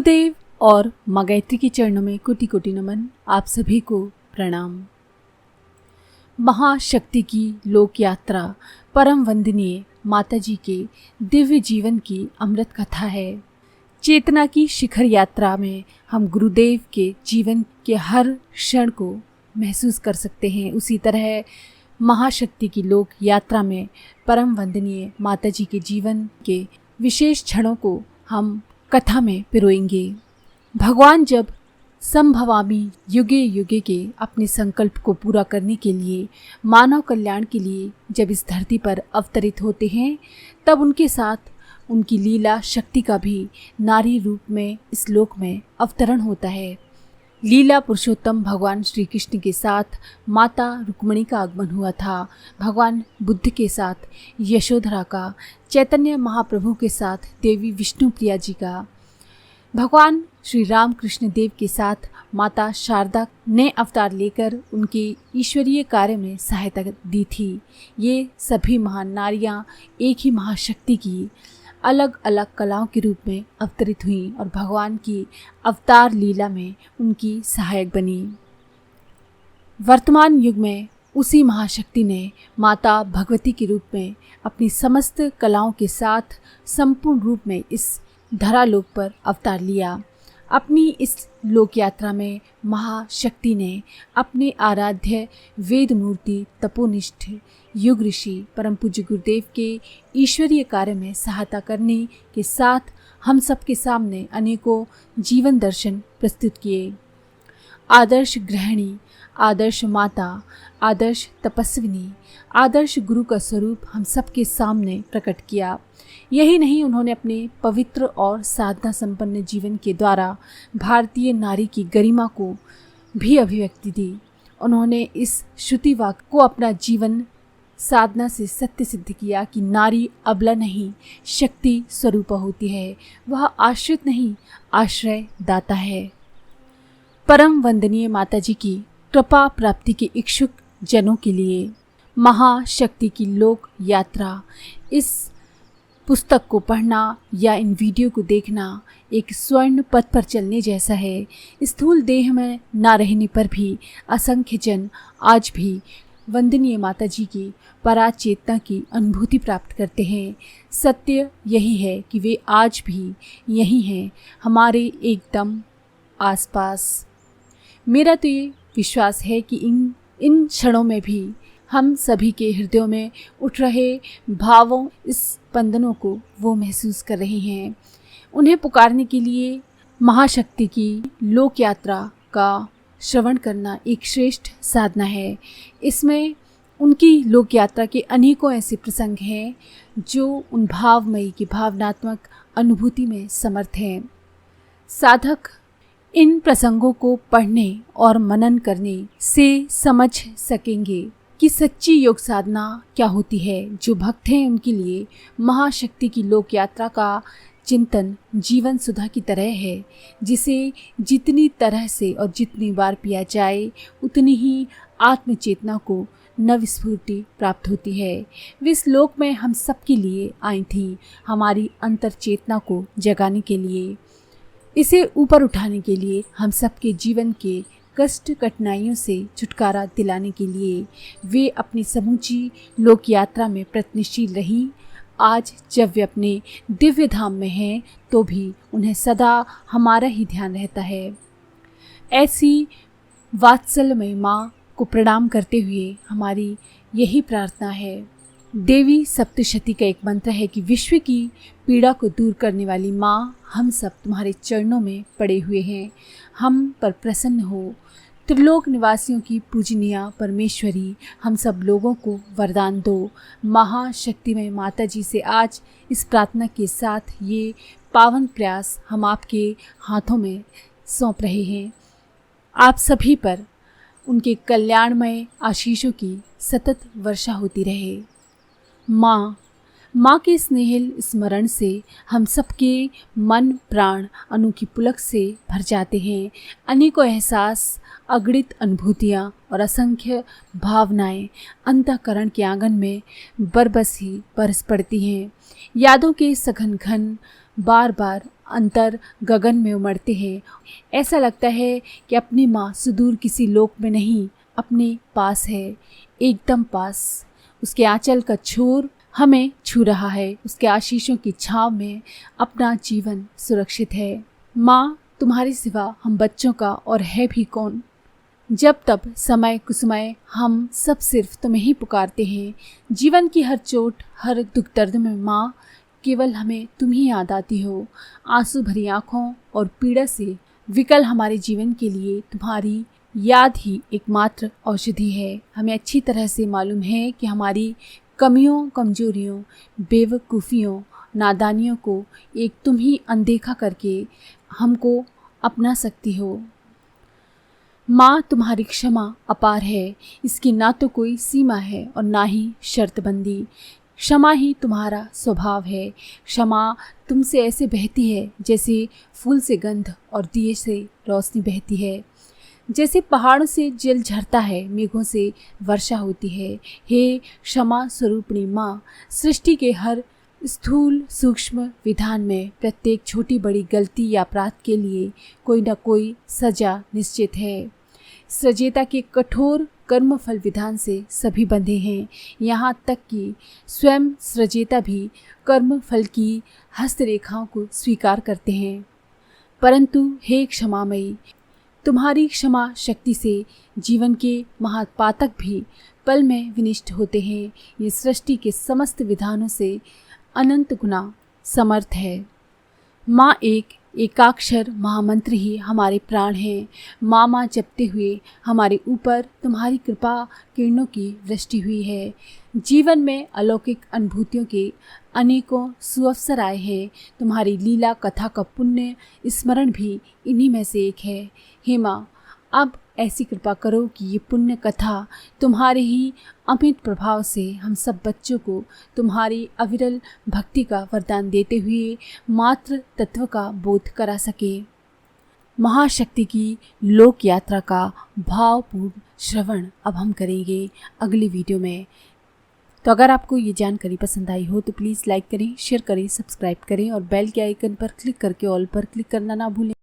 गुरुदेव और माँ गायत्री के चरणों में कोटि कोटि नमन। आप सभी को प्रणाम। महाशक्ति की लोक यात्रा परम वंदनीय माता जी के दिव्य जीवन की अमृत कथा है। चेतना की शिखर यात्रा में हम गुरुदेव के जीवन के हर क्षण को महसूस कर सकते हैं। उसी तरह महाशक्ति की लोक यात्रा में परम वंदनीय माता जी के जीवन के विशेष क्षणों को हम कथा में पिरोएंगे। भगवान जब संभवामि युगे युगे के अपने संकल्प को पूरा करने के लिए, मानव कल्याण के लिए जब इस धरती पर अवतरित होते हैं, तब उनके साथ उनकी लीला शक्ति का भी नारी रूप में इस लोक में अवतरण होता है। लीला पुरुषोत्तम भगवान श्री कृष्ण के साथ माता रुक्मिणी का आगमन हुआ था। भगवान बुद्ध के साथ यशोधरा का, चैतन्य महाप्रभु के साथ देवी विष्णुप्रिया जी का, भगवान श्री राम कृष्ण देव के साथ माता शारदा ने अवतार लेकर उनके ईश्वरीय कार्य में सहायता दी थी। ये सभी महान नारियां एक ही महाशक्ति की अलग अलग कलाओं के रूप में अवतरित हुई और भगवान की अवतार लीला में उनकी सहायक बनी। वर्तमान युग में उसी महाशक्ति ने माता भगवती के रूप में अपनी समस्त कलाओं के साथ संपूर्ण रूप में इस धरालोक पर अवतार लिया। अपनी इस लोक यात्रा में महाशक्ति ने अपने आराध्य वेद मूर्ति तपोनिष्ठ युग ऋषि परम पूज्य गुरुदेव के ईश्वरीय कार्य में सहायता करने के साथ हम सबके सामने अनेकों जीवन दर्शन प्रस्तुत किए। आदर्श गृहिणी, आदर्श माता, आदर्श तपस्विनी, आदर्श गुरु का स्वरूप हम सबके सामने प्रकट किया। यही नहीं, उन्होंने अपने पवित्र और साधना संपन्न जीवन के द्वारा भारतीय नारी की गरिमा को भी अभिव्यक्ति दी। उन्होंने इस श्रुति वाक्य को अपना जीवन साधना से सत्य सिद्ध किया कि नारी अबला नहीं, शक्ति स्वरूप होती है। वह आश्रित नहीं, आश्रय दाता है। परम वंदनीय माता जी की कृपा प्राप्ति के इच्छुक जनों के लिए महाशक्ति की लोक यात्रा, इस पुस्तक को पढ़ना या इन वीडियो को देखना एक स्वर्ण पथ पर चलने जैसा है। स्थूल देह में ना रहने पर भी असंख्य जन आज भी वंदनीय माता जी की पराचेतना की अनुभूति प्राप्त करते हैं। सत्य यही है कि वे आज भी यही हैं, हमारे एकदम आसपास। मेरा तो ये विश्वास है कि इन क्षणों में भी हम सभी के हृदयों में उठ रहे भावों, इस स्पंदनों को वो महसूस कर रहे हैं। उन्हें पुकारने के लिए महाशक्ति की लोक यात्रा का श्रवण करना एक श्रेष्ठ साधना है। इसमें उनकी लोक यात्रा के अनेकों ऐसे प्रसंग हैं जो उन भावमयी की भावनात्मक अनुभूति में समर्थ हैं। साधक इन प्रसंगों को पढ़ने और मनन करने से समझ सकेंगे कि सच्ची योग साधना क्या होती है। जो भक्त हैं उनके लिए महाशक्ति की लोक यात्रा का चिंतन जीवन सुधा की तरह है, जिसे जितनी तरह से और जितनी बार पिया जाए उतनी ही आत्मचेतना को नवस्फूर्ति प्राप्त होती है। वे इस लोक में हम सबके लिए आई थी, हमारी अंतर चेतना को जगाने के लिए, इसे ऊपर उठाने के लिए, हम सबके जीवन के कष्ट कठिनाइयों से छुटकारा दिलाने के लिए वे अपनी समूची लोक यात्रा में प्रयत्नशील रही। आज जब वे अपने दिव्य धाम में हैं तो भी उन्हें सदा हमारा ही ध्यान रहता है। ऐसी वात्सल्यमयी माँ को प्रणाम करते हुए हमारी यही प्रार्थना है। देवी सप्तशती का एक मंत्र है कि विश्व की पीड़ा को दूर करने वाली माँ, हम सब तुम्हारे चरणों में पड़े हुए हैं, हम पर प्रसन्न हो। त्रिलोक निवासियों की पूजनीय परमेश्वरी, हम सब लोगों को वरदान दो। महाशक्तिमय माता जी से आज इस प्रार्थना के साथ ये पावन प्रयास हम आपके हाथों में सौंप रहे हैं। आप सभी पर उनके कल्याणमय आशीषों की सतत वर्षा होती रहे। माँ, माँ के स्नेहिल स्मरण से हम सबके मन प्राण अनोखी पुलक से भर जाते हैं। अनेकों एहसास, अगणित अनुभूतियाँ और असंख्य भावनाएं अंतःकरण के आंगन में बरबस ही बरस पड़ती हैं। यादों के सघन घन बार बार अंतर गगन में उमड़ते हैं। ऐसा लगता है कि अपनी माँ सुदूर किसी लोक में नहीं, अपने पास है, एकदम पास। उसके आंचल का छोर हमें छू रहा है। उसके आशीषों की छांव में अपना जीवन सुरक्षित है। माँ, तुम्हारे सिवा हम बच्चों का और है भी कौन। जब तब समय कुसमय हम सब सिर्फ तुम्हें ही पुकारते हैं। जीवन की हर चोट, हर दुख दर्द में माँ, केवल हमें तुम ही याद आती हो। आंसू भरी आँखों और पीड़ा से विकल हमारे जीवन के लिए तुम्हारी याद ही एकमात्र औषधि है। हमें अच्छी तरह से मालूम है कि हमारी कमियों, कमजोरियों, बेवकूफ़ियों, नादानियों को एक तुम ही अनदेखा करके हमको अपना सकती हो। माँ, तुम्हारी क्षमा अपार है, इसकी ना तो कोई सीमा है और ना ही शर्तबंदी। क्षमा ही तुम्हारा स्वभाव है। क्षमा तुमसे ऐसे बहती है जैसे फूल से गंध और दिए से रोशनी बहती है। जैसे पहाड़ों से जल झरता है, मेघों से वर्षा होती है। हे क्षमा स्वरूपिणी माँ, सृष्टि के हर स्थूल सूक्ष्म विधान में प्रत्येक छोटी बड़ी गलती या अपराध के लिए कोई न कोई सजा निश्चित है। सृजेता के कठोर कर्मफल विधान से सभी बंधे हैं। यहाँ तक कि स्वयं सृजेता भी कर्मफल की हस्तरेखाओं को स्वीकार करते हैं। परंतु हे क्षमामयी, तुम्हारी क्षमा शक्ति से जीवन के महापातक भी पल में विनिष्ट होते हैं। ये सृष्टि के समस्त विधानों से अनंत गुना समर्थ है। माँ, एक एकाक्षर महामंत्र ही हमारे प्राण हैं। माँ माँ जपते हुए हमारे ऊपर तुम्हारी कृपा किरणों की वृष्टि हुई है। जीवन में अलौकिक अनुभूतियों के अनेकों सुअवसर आए हैं। तुम्हारी लीला कथा का पुण्य स्मरण भी इन्हीं में से एक है। हे माँ, अब ऐसी कृपा करो कि ये पुण्य कथा तुम्हारे ही अमित प्रभाव से हम सब बच्चों को तुम्हारी अविरल भक्ति का वरदान देते हुए मात्र तत्व का बोध करा सके। महाशक्ति की लोक यात्रा का भावपूर्ण श्रवण अब हम करेंगे अगली वीडियो में। तो अगर आपको ये जानकारी पसंद आई हो तो प्लीज़ लाइक करें, शेयर करें, सब्सक्राइब करें और बेल के आइकन पर क्लिक करके ऑल पर क्लिक करना ना भूलें।